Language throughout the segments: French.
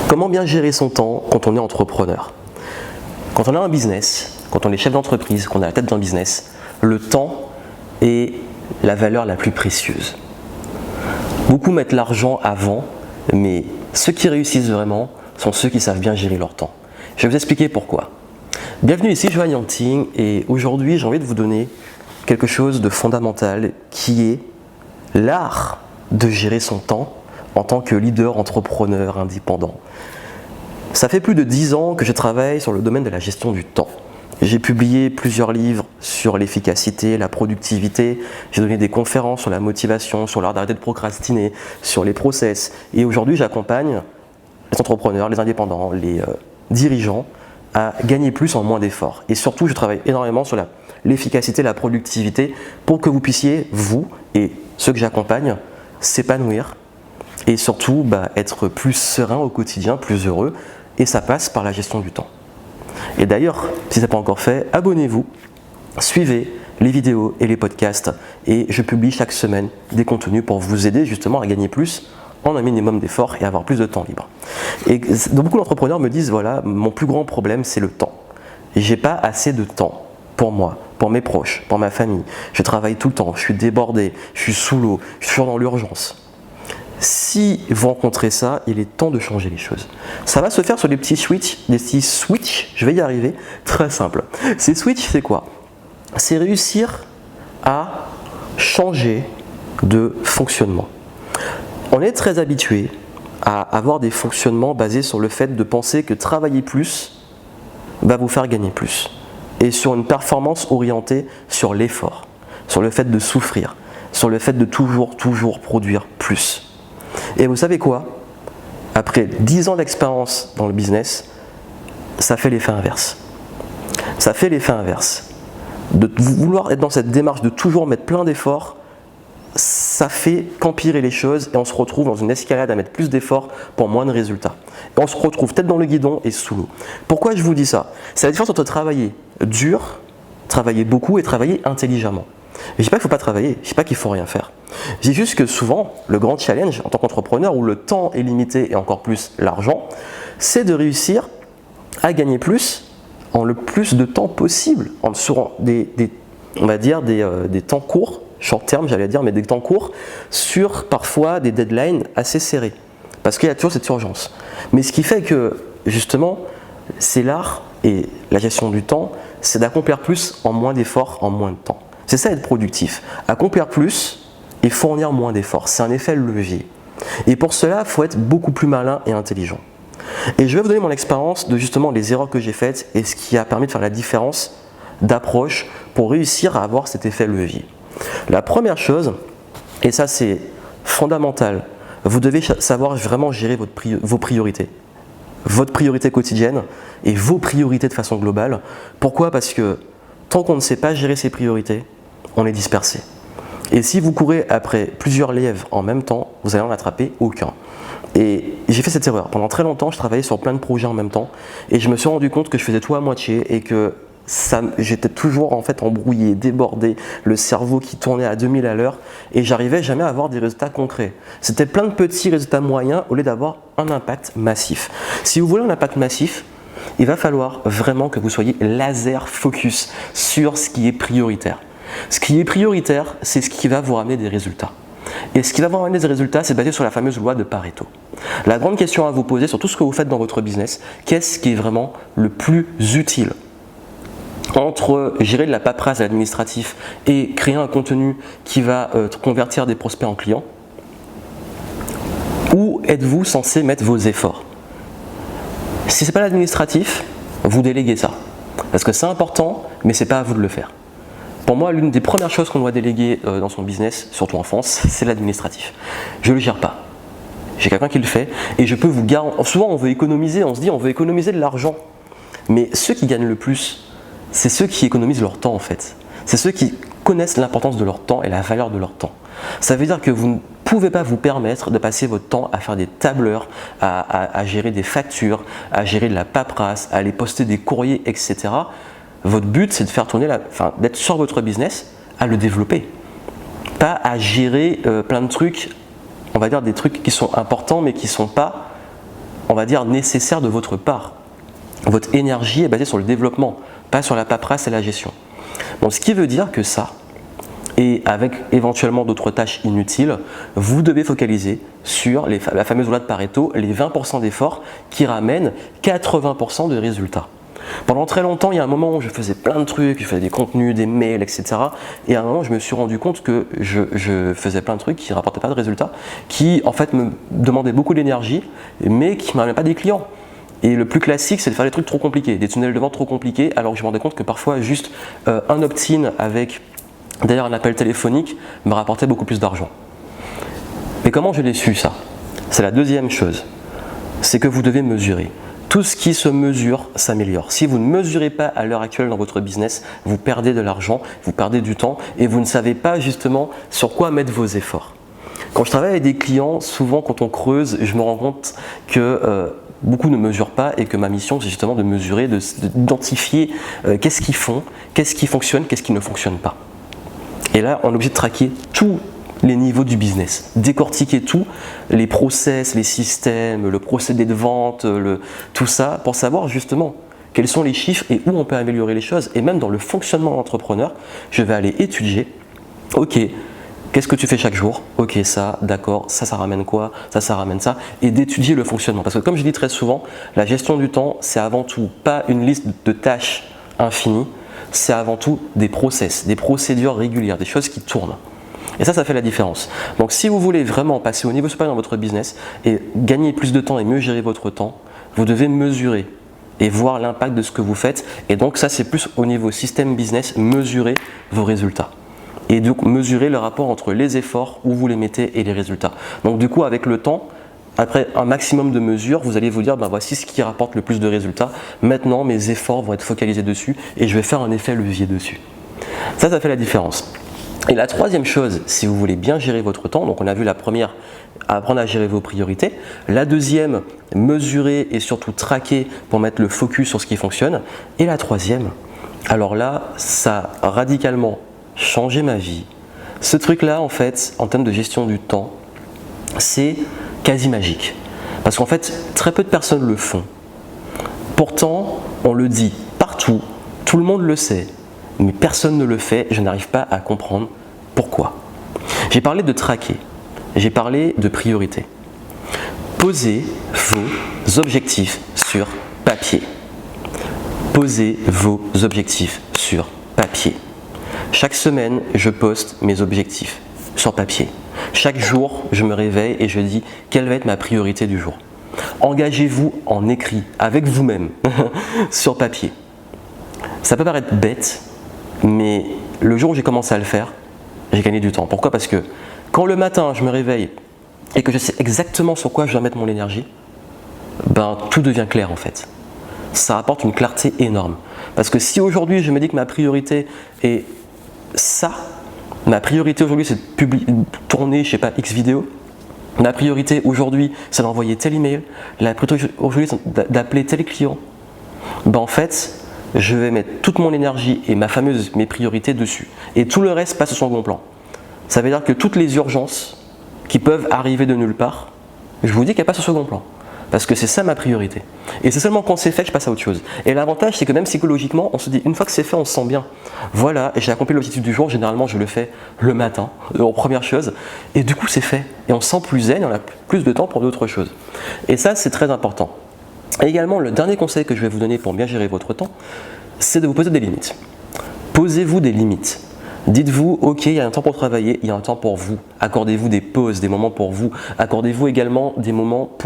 Comment bien gérer son temps quand on est entrepreneur? Quand on a un business, quand on est chef d'entreprise, qu'on a la tête d'un business, le temps est la valeur la plus précieuse. Beaucoup mettent l'argent avant, mais ceux qui réussissent vraiment sont ceux qui savent bien gérer leur temps. Je vais vous expliquer pourquoi. Bienvenue ici, Johan Yanting, et aujourd'hui j'ai envie de vous donner quelque chose de fondamental qui est l'art de gérer son temps en tant que leader, entrepreneur, indépendant. Ça fait plus de 10 ans que je travaille sur le domaine de la gestion du temps. J'ai publié plusieurs livres sur l'efficacité, la productivité, j'ai donné des conférences sur la motivation, sur l'art d'arrêter de procrastiner, sur les process. Et aujourd'hui, j'accompagne les entrepreneurs, les indépendants, les dirigeants à gagner plus en moins d'efforts. Et surtout, je travaille énormément sur l'efficacité, la productivité pour que vous puissiez, vous et ceux que j'accompagne, s'épanouir et surtout être plus serein au quotidien, plus heureux. Et ça passe par la gestion du temps. Et d'ailleurs, si ce n'est pas encore fait, abonnez-vous, suivez les vidéos et les podcasts et je publie chaque semaine des contenus pour vous aider justement à gagner plus en un minimum d'efforts et avoir plus de temps libre. Et beaucoup d'entrepreneurs me disent, voilà, mon plus grand problème c'est le temps. J'ai pas assez de temps pour moi, pour mes proches, pour ma famille. Je travaille tout le temps, je suis débordé, je suis sous l'eau, je suis toujours dans l'urgence. Si vous rencontrez ça, il est temps de changer les choses. Ça va se faire sur des petits switches, je vais y arriver, très simple. Ces switches, c'est quoi? C'est réussir à changer de fonctionnement. On est très habitué à avoir des fonctionnements basés sur le fait de penser que travailler plus va vous faire gagner plus. Et sur une performance orientée sur l'effort, sur le fait de souffrir, sur le fait de toujours produire plus. Et vous savez quoi? Après 10 ans d'expérience dans le business, ça fait l'effet inverse. Ça fait l'effet inverse. De vouloir être dans cette démarche de toujours mettre plein d'efforts, ça fait qu'empirer les choses et on se retrouve dans une escalade à mettre plus d'efforts pour moins de résultats. Et on se retrouve tête dans le guidon et sous l'eau. Pourquoi je vous dis ça? C'est la différence entre travailler dur, travailler beaucoup et travailler intelligemment. Je ne dis pas qu'il ne faut pas travailler, je ne dis pas qu'il ne faut rien faire. Je dis juste que souvent, le grand challenge en tant qu'entrepreneur où le temps est limité et encore plus l'argent, c'est de réussir à gagner plus en le plus de temps possible, sur des temps courts, short terme j'allais dire, mais des temps courts, sur parfois des deadlines assez serrés. Parce qu'il y a toujours cette urgence. Mais ce qui fait que, justement, c'est l'art et la gestion du temps, c'est d'accomplir plus en moins d'efforts, en moins de temps. C'est ça être productif. Accomplir plus et fournir moins d'efforts. C'est un effet levier. Et pour cela, il faut être beaucoup plus malin et intelligent. Et je vais vous donner mon expérience de justement les erreurs que j'ai faites et ce qui a permis de faire la différence d'approche pour réussir à avoir cet effet levier. La première chose, et ça c'est fondamental, vous devez savoir vraiment gérer vos priorités. Votre priorité quotidienne et vos priorités de façon globale. Pourquoi? Parce que tant qu'on ne sait pas gérer ses priorités, on est dispersé. Et si vous courez après plusieurs lièvres en même temps, vous allez en attraper aucun. Et j'ai fait cette erreur. Pendant très longtemps, je travaillais sur plein de projets en même temps et je me suis rendu compte que je faisais tout à moitié et que j'étais toujours en fait embrouillé, débordé, le cerveau qui tournait à 2000 à l'heure et j'arrivais jamais à avoir des résultats concrets. C'était plein de petits résultats moyens au lieu d'avoir un impact massif. Si vous voulez un impact massif, il va falloir vraiment que vous soyez laser focus sur ce qui est prioritaire. Ce qui est prioritaire, c'est ce qui va vous ramener des résultats. Et ce qui va vous ramener des résultats, c'est basé sur la fameuse loi de Pareto. La grande question à vous poser sur tout ce que vous faites dans votre business, qu'est-ce qui est vraiment le plus utile? Entre gérer de la paperasse à l'administratif et créer un contenu qui va convertir des prospects en clients, où êtes-vous censé mettre vos efforts? Si ce n'est pas l'administratif, vous déléguez ça. Parce que c'est important, mais ce n'est pas à vous de le faire. Pour moi, l'une des premières choses qu'on doit déléguer dans son business, surtout en France, c'est l'administratif. Je ne le gère pas. J'ai quelqu'un qui le fait et je peux vous garantir. Souvent, on veut économiser, on se dit on veut économiser de l'argent. Mais ceux qui gagnent le plus, c'est ceux qui économisent leur temps en fait. C'est ceux qui connaissent l'importance de leur temps et la valeur de leur temps. Ça veut dire que vous ne pouvez pas vous permettre de passer votre temps à faire des tableurs, à gérer des factures, à gérer de la paperasse, à aller poster des courriers, etc. Votre but, c'est de faire tourner, d'être sur votre business, à le développer. Pas à gérer plein de trucs, on va dire des trucs qui sont importants mais qui ne sont pas on va dire, nécessaire de votre part. Votre énergie est basée sur le développement, pas sur la paperasse et la gestion. Donc ce qui veut dire que ça, et avec éventuellement d'autres tâches inutiles, vous devez focaliser sur la fameuse loi de Pareto, les 20% d'efforts qui ramènent 80% de résultats. Pendant très longtemps, il y a un moment où je faisais plein de trucs, je faisais des contenus, des mails, etc. Et à un moment, je me suis rendu compte que je faisais plein de trucs qui ne rapportaient pas de résultats, qui en fait me demandaient beaucoup d'énergie, mais qui ne m'amenaient pas des clients. Et le plus classique, c'est de faire des trucs trop compliqués, des tunnels de vente trop compliqués, alors que je me rendais compte que parfois juste un opt-in avec d'ailleurs un appel téléphonique me rapportait beaucoup plus d'argent. Mais comment je l'ai su ça? C'est la deuxième chose, c'est que vous devez mesurer. Tout ce qui se mesure s'améliore. Si vous ne mesurez pas à l'heure actuelle dans votre business, vous perdez de l'argent, vous perdez du temps et vous ne savez pas justement sur quoi mettre vos efforts. Quand je travaille avec des clients, souvent quand on creuse, je me rends compte que beaucoup ne mesurent pas et que ma mission c'est justement de mesurer, d'identifier qu'est-ce qu'ils font, qu'est-ce qui fonctionne, qu'est-ce qui ne fonctionne pas. Et là, on est obligé de traquer tous les niveaux du business, décortiquer tout, les process, les systèmes, le procédé de vente, tout ça, pour savoir justement quels sont les chiffres et où on peut améliorer les choses. Et même dans le fonctionnement d'entrepreneur, je vais aller étudier, ok, qu'est-ce que tu fais chaque jour? Ok, ça, d'accord, ça ramène quoi? Ça ramène ça. Et d'étudier le fonctionnement. Parce que comme je dis très souvent, la gestion du temps, c'est avant tout pas une liste de tâches infinies, c'est avant tout des process, des procédures régulières, des choses qui tournent. Et ça fait la différence. Donc si vous voulez vraiment passer au niveau supérieur dans votre business et gagner plus de temps et mieux gérer votre temps, vous devez mesurer et voir l'impact de ce que vous faites. Et donc ça, c'est plus au niveau système business, mesurer vos résultats. Et donc mesurer le rapport entre les efforts, où vous les mettez et les résultats. Donc du coup, avec le temps, après un maximum de mesures, vous allez vous dire, ben voici ce qui rapporte le plus de résultats. Maintenant, mes efforts vont être focalisés dessus et je vais faire un effet levier dessus. Ça fait la différence. Et la troisième chose, si vous voulez bien gérer votre temps, donc on a vu la première, apprendre à gérer vos priorités. La deuxième, mesurer et surtout traquer pour mettre le focus sur ce qui fonctionne. Et la troisième, alors là, ça a radicalement changé ma vie. Ce truc-là, en fait, en termes de gestion du temps, c'est quasi magique. Parce qu'en fait, très peu de personnes le font. Pourtant, on le dit partout, tout le monde le sait. Mais personne ne le fait, je n'arrive pas à comprendre pourquoi. J'ai parlé de traquer, j'ai parlé de priorité. Posez vos objectifs sur papier. Posez vos objectifs sur papier. Chaque semaine, je poste mes objectifs sur papier. Chaque jour, je me réveille et je dis quelle va être ma priorité du jour. Engagez-vous en écrit, avec vous-même, sur papier. Ça peut paraître bête, mais le jour où j'ai commencé à le faire, j'ai gagné du temps. Pourquoi? Parce que quand le matin je me réveille et que je sais exactement sur quoi je dois mettre mon énergie, ben tout devient clair en fait. Ça apporte une clarté énorme. Parce que si aujourd'hui je me dis que ma priorité est ça, ma priorité aujourd'hui c'est de tourner, je sais pas, X vidéos, ma priorité aujourd'hui c'est d'envoyer tel email, la priorité aujourd'hui c'est d'appeler tel client, ben en fait, je vais mettre toute mon énergie et mes priorités dessus. Et tout le reste passe au second plan. Ça veut dire que toutes les urgences qui peuvent arriver de nulle part, je vous dis qu'elles passent au second plan. Parce que c'est ça ma priorité. Et c'est seulement quand c'est fait que je passe à autre chose. Et l'avantage, c'est que même psychologiquement, on se dit, une fois que c'est fait, on se sent bien. Voilà, j'ai accompli l'objectif du jour. Généralement, je le fais le matin, en première chose. Et du coup, c'est fait. Et on se sent plus zen, et on a plus de temps pour d'autres choses. Et ça, c'est très important. Et également, le dernier conseil que je vais vous donner pour bien gérer votre temps, c'est de vous poser des limites. Posez-vous des limites. Dites-vous, ok, il y a un temps pour travailler, il y a un temps pour vous. Accordez-vous des pauses, des moments pour vous. Accordez-vous également des moments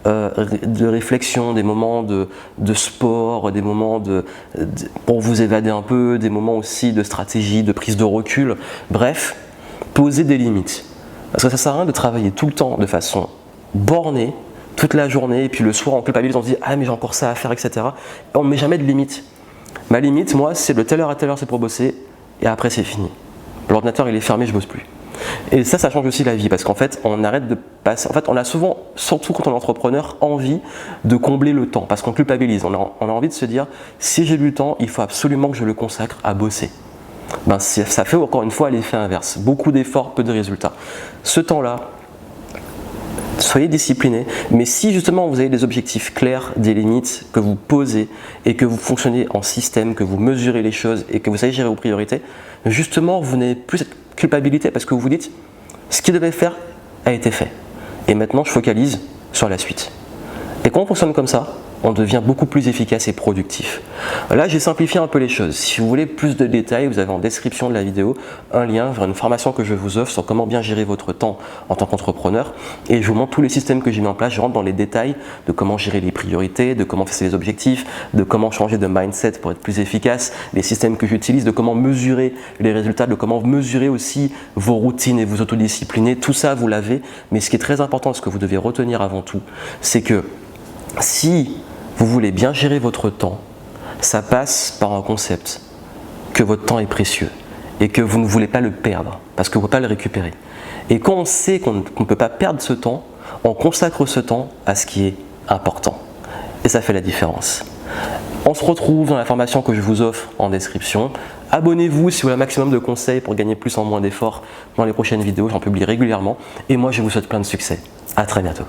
de réflexion, des moments de sport, des moments pour vous évader un peu, des moments aussi de stratégie, de prise de recul. Bref, posez des limites. Parce que ça ne sert à rien de travailler tout le temps de façon bornée, toute la journée, et puis le soir on culpabilise, on se dit ah mais j'ai encore ça à faire, etc. Et on ne met jamais de limite. Ma limite, moi, c'est de telle heure à telle heure c'est pour bosser, et après c'est fini. L'ordinateur il est fermé, je bosse plus. Et ça change aussi la vie, parce qu'en fait on arrête de passer. En fait on a souvent, surtout quand on est entrepreneur, envie de combler le temps, parce qu'on culpabilise. On a envie de se dire si j'ai du temps, il faut absolument que je le consacre à bosser. Ben, ça fait encore une fois l'effet inverse. Beaucoup d'efforts, peu de résultats. Ce temps-là, Soyez discipliné, mais si justement vous avez des objectifs clairs, des limites que vous posez et que vous fonctionnez en système, que vous mesurez les choses et que vous savez gérer vos priorités, justement vous n'avez plus cette culpabilité parce que vous vous dites ce qui devait faire a été fait et maintenant je focalise sur la suite. Et quand on fonctionne comme ça, on devient beaucoup plus efficace et productif. Là, j'ai simplifié un peu les choses. Si vous voulez plus de détails, vous avez en description de la vidéo un lien vers une formation que je vous offre sur comment bien gérer votre temps en tant qu'entrepreneur. Et je vous montre tous les systèmes que j'ai mis en place. Je rentre dans les détails de comment gérer les priorités, de comment fixer les objectifs, de comment changer de mindset pour être plus efficace, les systèmes que j'utilise, de comment mesurer les résultats, de comment mesurer aussi vos routines et vous autodiscipliner. Tout ça, vous l'avez. Mais ce qui est très important, ce que vous devez retenir avant tout, c'est que si vous voulez bien gérer votre temps, ça passe par un concept que votre temps est précieux et que vous ne voulez pas le perdre parce que vous ne pouvez pas le récupérer. Et quand on sait qu'on ne peut pas perdre ce temps, on consacre ce temps à ce qui est important. Et ça fait la différence. On se retrouve dans la formation que je vous offre en description. Abonnez-vous si vous voulez un maximum de conseils pour gagner plus en moins d'efforts dans les prochaines vidéos. J'en publie régulièrement. Et moi, je vous souhaite plein de succès. À très bientôt.